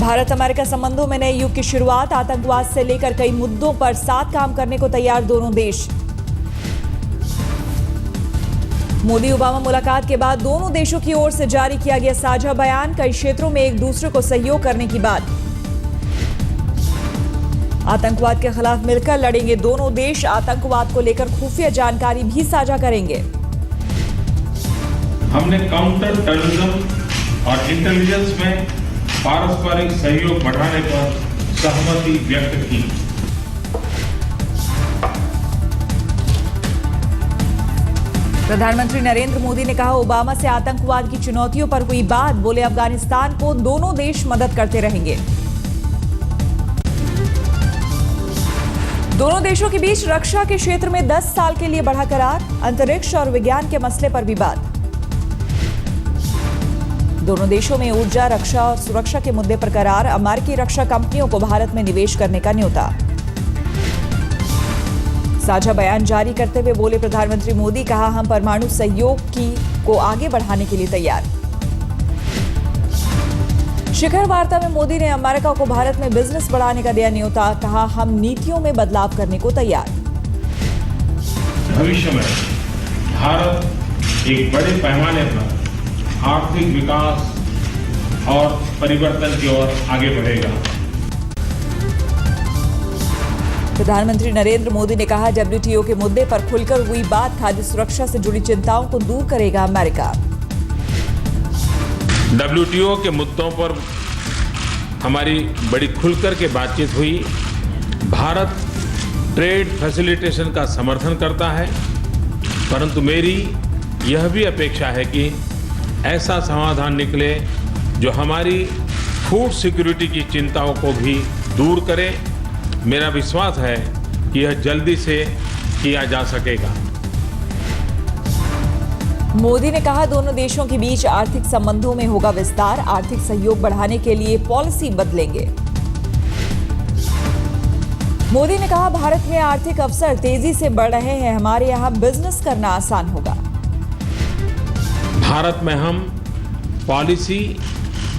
Bharat America संबंधों में नए युग की शुरुआत, आतंकवाद से लेकर कई मुद्दों पर साथ काम करने को तैयार दोनों देश। मोदी ओबामा मुलाकात के बाद दोनों देशों की ओर से जारी किया गया साझा बयान, कई क्षेत्रों में एक दूसरे को सहयोग करने की बात। आतंकवाद के खिलाफ मिलकर लड़ेंगे दोनों देश, आतंकवाद को लेकर खुफिया जानकारी भी साझा करेंगे। हमने काउंटर टेररिज्म और इंटेलिजेंस में पारस्परिक सहयोग बढ़ाने पर सहमति व्यक्त की। प्रधानमंत्री नरेंद्र मोदी ने कहा, ओबामा से आतंकवाद की चुनौतियों पर हुई बात। बोले, अफगानिस्तान को दोनों देश मदद करते रहेंगे। दोनों देशों के बीच रक्षा के क्षेत्र में 10 साल के लिए बढ़ा करार, अंतरिक्ष और विज्ञान के मसले पर भी बात। दोनों देशों में ऊर्जा, रक्षा और सुरक्षा के मुद्दे पर करार, अमेरिकी रक्षा कंपनियों को भारत में निवेश करने का न्योता। साझा बयान जारी करते हुए बोले प्रधानमंत्री मोदी, कहा, हम परमाणु सहयोग को आगे बढ़ाने के लिए तैयार। शिखर वार्ता में मोदी ने अमेरिका को भारत में बिजनेस बढ़ाने का दिया न्योता, कहा, हम नीतियों में बदलाव करने को तैयार। भविष्य में भारत एक बड़े पैमाने पर आर्थिक विकास और परिवर्तन की ओर आगे बढ़ेगा। प्रधानमंत्री नरेंद्र मोदी ने कहा, WTO के मुद्दे पर खुलकर हुई बात, खाद्य सुरक्षा से जुड़ी चिंताओं को दूर करेगा अमेरिका। WTO के मुद्दों पर हमारी बड़ी खुलकर के बातचीत हुई। भारत ट्रेड फैसिलिटेशन का समर्थन करता है, परंतु मेरी यह भी अपेक्षा है कि ऐसा समाधान निकले जो हमारी फूड सिक्योरिटी की चिंताओं को भी दूर करे। मेरा विश्वास है कि यह जल्दी से किया जा सकेगा। मोदी ने कहा, दोनों देशों के बीच आर्थिक संबंधों में होगा विस्तार, आर्थिक सहयोग बढ़ाने के लिए पॉलिसी बदलेंगे। मोदी ने कहा, भारत में आर्थिक अवसर तेजी से बढ़ रहे हैं, हमारे यहां बिजनेस करना आसान होगा। भारत में हम पॉलिसी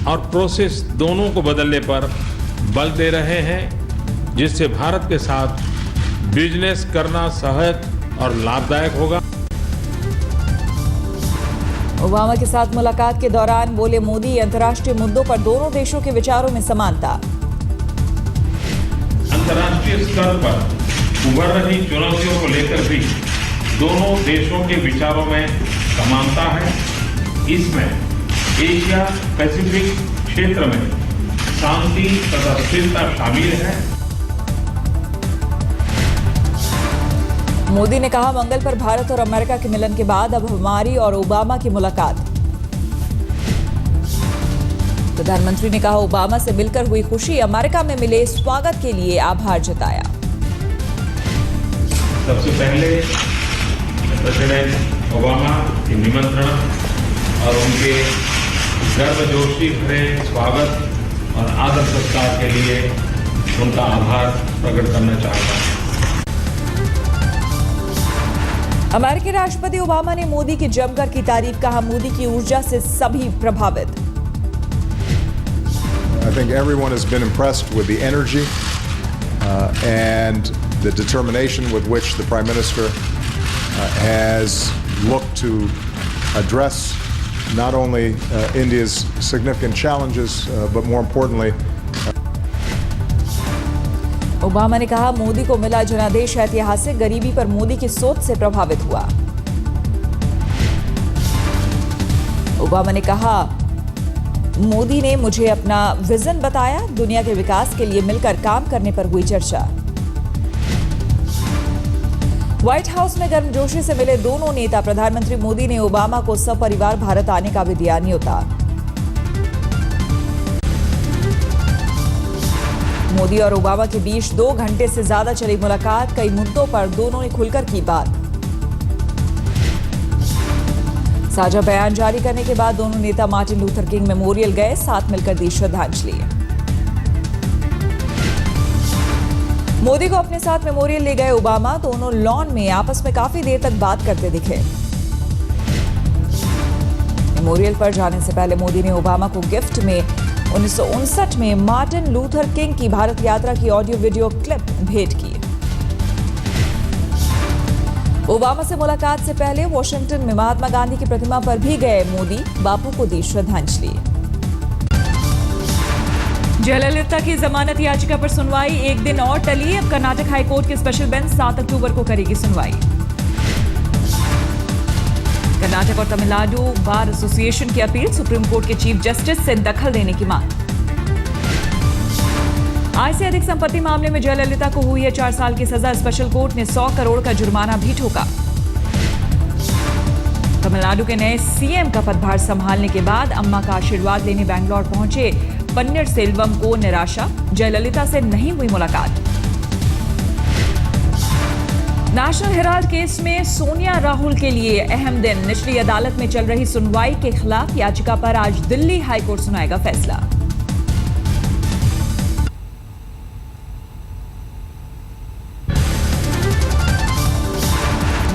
और प्रोसेस दोनों को बदलने पर बल दे रहे हैं, जिससे भारत के साथ बिजनेस करना सहज और लाभदायक होगा। ओबामा के साथ मुलाकात के दौरान बोले मोदी, अंतर्राष्ट्रीय मुद्दों पर दोनों देशों के विचारों में समानता। अंतर्राष्ट्रीय स्तर पर उभर रही चुनौतियों को लेकर भी दोनों देशों के विचारों में समानता है। इसमें एशिया पैसिफिक क्षेत्र में शांति तथा स्थिरता शामिल है। मोदी ने कहा, मंगल पर भारत और अमेरिका के मिलन के बाद अब हमारी और ओबामा की मुलाकात। प्रधानमंत्री ने कहा, ओबामा से मिलकर हुई खुशी, अमेरिका में मिले स्वागत के लिए आभार जताया। सबसे पहले प्रेसिडेंट ओबामा के निमंत्रण और उनके गर्मजोशी भरे स्वागत और आदर सत्कार के लिए उनका आभार प्रकट करना चाहता हूं। अमेरिकी राष्ट्रपति ओबामा ने मोदी की जमकर की तारीफ, कहा, मोदी की ऊर्जा से सभी प्रभावित। I think everyone has been impressed with the energy and the determination with which the Prime Minister has looked to address not only India's significant challenges, but more importantly, Obama ने कहा, मोदी को मिला जनादेश ऐतिहासिक, गरीबी पर मोदी की सोच से प्रभावित हुआ। ओबामा ने कहा, मोदी ने मुझे अपना विजन बताया, दुनिया के विकास के लिए मिलकर काम करने पर हुई चर्चा। व्हाइट हाउस में गर्मजोशी से मिले दोनों नेता, प्रधानमंत्री मोदी ने ओबामा को सपरिवार भारत आने का भी दिया न्योता। मोदी और ओबामा के बीच 2 घंटे से ज्यादा चली मुलाकात, कई मुद्दों पर दोनों ने खुलकर की बात। साझा बयान जारी करने के बाद दोनों नेता मार्टिन लूथर किंग मेमोरियल गए, साथ मिलकर दी श्रद्धांजलि। मोदी को अपने साथ मेमोरियल ले गए ओबामा, दोनों लॉन में आपस में काफी देर तक बात करते दिखे। मेमोरियल पर जाने से पहले मोदी ने ओबामा को गिफ्ट में 1959 में मार्टिन लूथर किंग की भारत यात्रा की ऑडियो वीडियो क्लिप भेंट की। ओबामा से मुलाकात से पहले वॉशिंगटन में महात्मा गांधी की प्रतिमा पर भी गए मोदी, बापू को दी श्रद्धांजलि। जयललिता की जमानत याचिका पर सुनवाई एक दिन और टली। अब कर्नाटक हाईकोर्ट की स्पेशल बेंच 7 अक्टूबर को करेगी सुनवाई। कर्नाटक और तमिलनाडु बार एसोसिएशन की अपील, सुप्रीम कोर्ट के चीफ जस्टिस से दखल देने की मांग। आय से अधिक संपत्ति मामले में जयललिता को हुई है 4 साल की सजा, स्पेशल कोर्ट ने 100 करोड़ का जुर्माना भी ठोका। तमिलनाडु के नए सीएम का पदभार संभालने के बाद अम्मा का आशीर्वाद लेने बैंगलोर पहुंचे पन्नीर सेल्वम को निराशा, जयललिता से नहीं हुई मुलाकात। नेशनल हेराल्ड केस में सोनिया राहुल के लिए अहम दिन, निचली अदालत में चल रही सुनवाई के खिलाफ याचिका पर आज दिल्ली हाईकोर्ट सुनाएगा फैसला।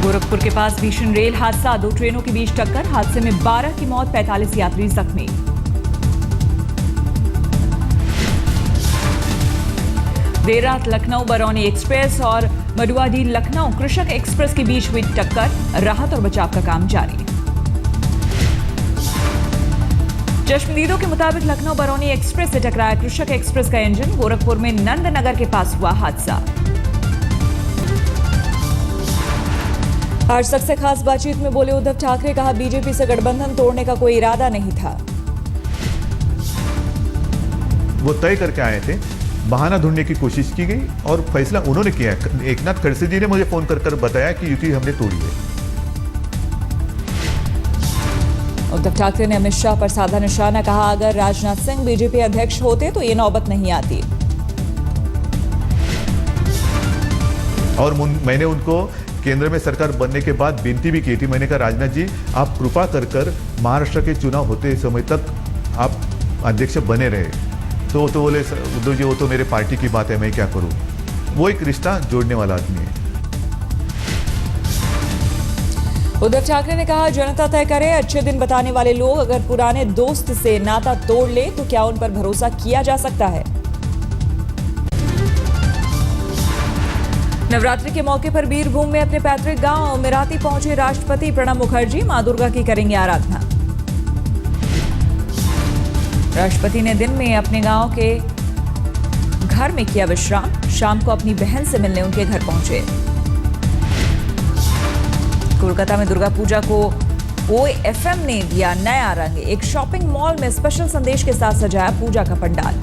गोरखपुर के पास भीषण रेल हादसा, 2 ट्रेनों के बीच टक्कर, हादसे में 12 की मौत, 45 यात्री जख्मी। देर रात लखनऊ बरौनी एक्सप्रेस और मडुआडीह लखनऊ कृषक एक्सप्रेस के बीच हुई टक्कर, राहत और बचाव का काम जारी। चश्मदीदों के मुताबिक लखनऊ बरौनी एक्सप्रेस से टकराया कृषक एक्सप्रेस का इंजन, गोरखपुर में नंदनगर के पास हुआ हादसा। आज तक से खास बातचीत में बोले उद्धव ठाकरे, कहा बीजेपी से गठबंधन तोड़ने का कोई इरादा नहीं था। वो तय करके आए थे, बहाना ढूंढने की कोशिश की गई और फैसला उन्होंने किया। एकनाथ खड़से जी ने मुझे फोन कर बताया कि युति हमने तोड़ी है। उद्धव ठाकरे ने अमित शाह पर साधा निशाना, कहा अगर राजनाथ सिंह बीजेपी अध्यक्ष होते तो ये नौबत नहीं आती। और मैंने उनको केंद्र में सरकार बनने के बाद विनती भी की थी। मैंने कहा राजनाथ जी, आप कृपा कर महाराष्ट्र के चुनाव होते समय तक आप अध्यक्ष बने रहे। तो बोले उद्धव जी, वो तो मेरे पार्टी की बात है, मैं क्या करूं। वो एक रिश्ता जोड़ने वाला आदमी है। उद्धव ठाकरे ने कहा जनता तय करे, अच्छे दिन बताने वाले लोग अगर पुराने दोस्त से नाता तोड़ ले तो क्या उन पर भरोसा किया जा सकता है। नवरात्रि के मौके पर बीरभूम में अपने पैतृक गांव मिराती पहुंचे राष्ट्रपति प्रणब मुखर्जी, मां दुर्गा की करेंगे आराधना। राष्ट्रपति ने दिन में अपने गांव के घर में किया विश्राम, शाम को अपनी बहन से मिलने उनके घर पहुंचे। कोलकाता में दुर्गा पूजा को OFM ने दिया नया रंग, एक शॉपिंग मॉल में स्पेशल संदेश के साथ सजाया पूजा का पंडाल।